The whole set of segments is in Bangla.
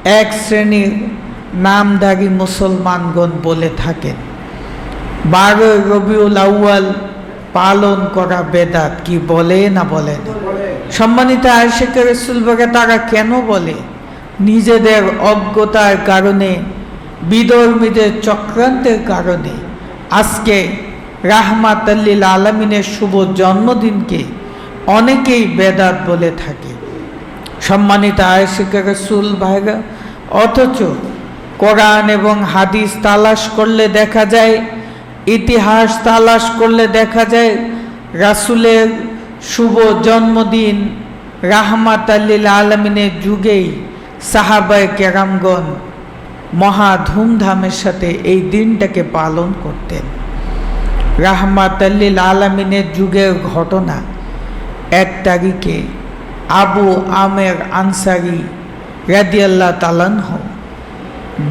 এক শ্রেণীর নামধারী মুসলমানগণ বলে থাকেন 12 রবিউল আউয়াল পালন করা বেদাত। কি বলে না বলেন? সম্মানিত আশিক রাসূল বলে তারা কেন বলে? নিজেদের অজ্ঞতার কারণে, বিধর্মীদের চক্রান্তের কারণে আজকে রাহমাতাল লিল আলামিনের শুভ জন্মদিনকে অনেকেই বেদাত বলে থাকে। সম্মানিত আশিক রাসূল ভাইরা, অথচ কোরআন এবং হাদিস তালাশ করলে দেখা যায়, ইতিহাস তালাশ করলে দেখা যায় রাসূলের শুভ জন্মদিন রাহমাতাল লিল আলামিনের যুগেই সাহাবায়ে কেরামগণ মহা ধুমধামের সাথে এই দিনটাকে পালন করতেন। রাহমাতাল লিল আলামিনের যুগের ঘটনা, 1 তারিখে আবু আমের আনসারী রাদিয়াল্লাহু তাআলা আনহু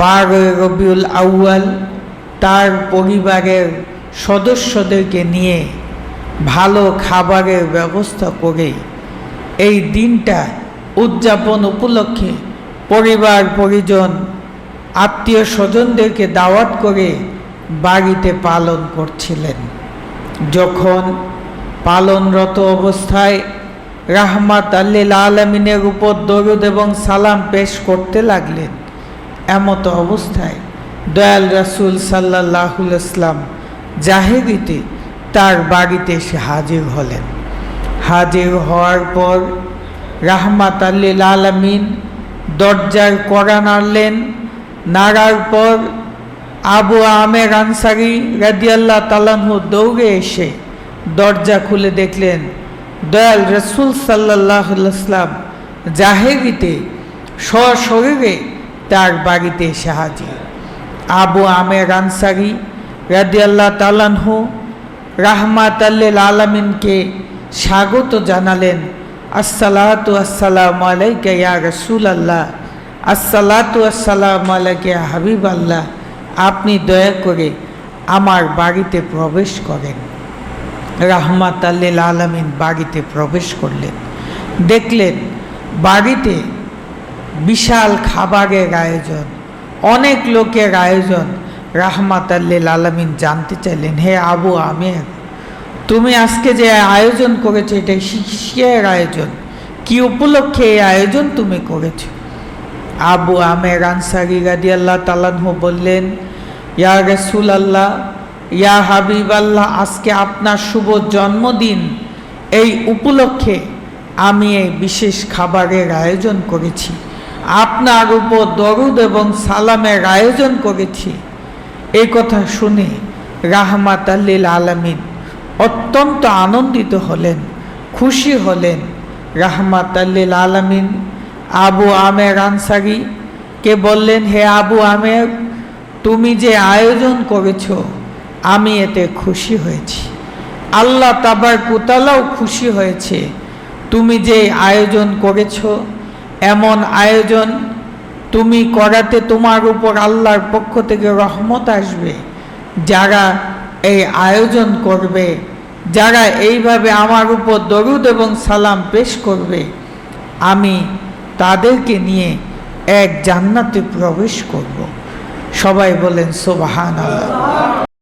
12 রবিউল আউয়াল তার পরিবারের সদস্যদেরকে নিয়ে ভালো খাবারের ব্যবস্থা করে এই দিনটা উদযাপন উপলক্ষে পরিবার পরিজন আত্মীয় স্বজনদেরকে দাওয়াত করে বাড়িতে পালন করছিলেন। যখন পালনরত অবস্থায় রাহমাতাল লিল আলামিনের উপর দরুদ এবং সালাম পেশ করতে লাগলেন, এমত অবস্থায় দয়াল রাসূল সাল্লাল্লাহু আলাইহি ওয়াসাল্লাম জাহেরিতে তার বাড়িতে এসে হাজির হলেন। হাজির হওয়ার পর রাহমাতাল লিল আলামিন দরজার কড়া নাড়লেন। নাড়ার পর আবু আমের আনসারী রাদিয়াল্লাহু তাআলা আনহু দৌড়ে এসে দরজা খুলে দেখলেন দয়াল রাসূল সাল্লাল্লাহু আলাইহি ওয়াসাল্লাম জাহেরিতে সশরীরে তার বাড়িতে এসে হাজির। আবু আমের আনসারী রাদিয়াল্লাহু তাআলা আনহু রাহমাতাল লিল আলামিনকে স্বাগত জানালেন। আসসালাতু আসসালামু আলাইকা ইয়া রাসূলুল্লাহ, আসসালাতু আসসালামু আলাইকা ইয়া হাবিবাল্লাহ, আপনি দয়া করে আমার বাড়িতে প্রবেশ করেন। রাহমাতাল লিল আলামিন বাড়িতে প্রবেশ করলেন। দেখলেন বাড়িতে বিশাল খাবারের আয়োজন, অনেক লোকের আয়োজন। রাহমাতাল লিল আলামিন জানতে চাইলেন, হে আবু আমের, তুমি আজকে যে আয়োজন করেছো এটা কিসের আয়োজন? কি উপলক্ষে এই আয়োজন তুমি করেছো? আবু আমের আনসারী রাদিয়াল্লাহু তাআলা আনহু বললেন, ইয়া রাসূলুল্লাহ, ইয়া হাবিবাল্লাহ, আজকে আপনার শুভ জন্মদিন, এই উপলক্ষে আমি এই বিশেষ খাবারের আয়োজন করেছি, আপনার উপর দরুদ এবং সালামের আয়োজন করেছি। এই কথা শুনে রাহমাতাল লিল আলামিন অত্যন্ত আনন্দিত হলেন, খুশি হলেন। রাহমাতাল লিল আলামিন আবু আমের আনসারীকে বললেন, হে আবু আমের, তুমি যে আয়োজন করেছো আমি এতে খুশি হয়েছি, আল্লাহ তাবারক ওয়া তাআলাও খুশি হয়েছে। তুমি যে আয়োজন করেছো, এমন আয়োজন তুমি করাতে তোমার উপর আল্লাহর পক্ষ থেকে রহমত আসবে। যারা এই আয়োজন করবে, যারা এইভাবে আমার উপর দরুদ এবং সালাম পেশ করবে, আমি তাদেরকে নিয়ে এক জান্নাতে প্রবেশ করব। সবাই বলেন সুবহানাল্লাহ।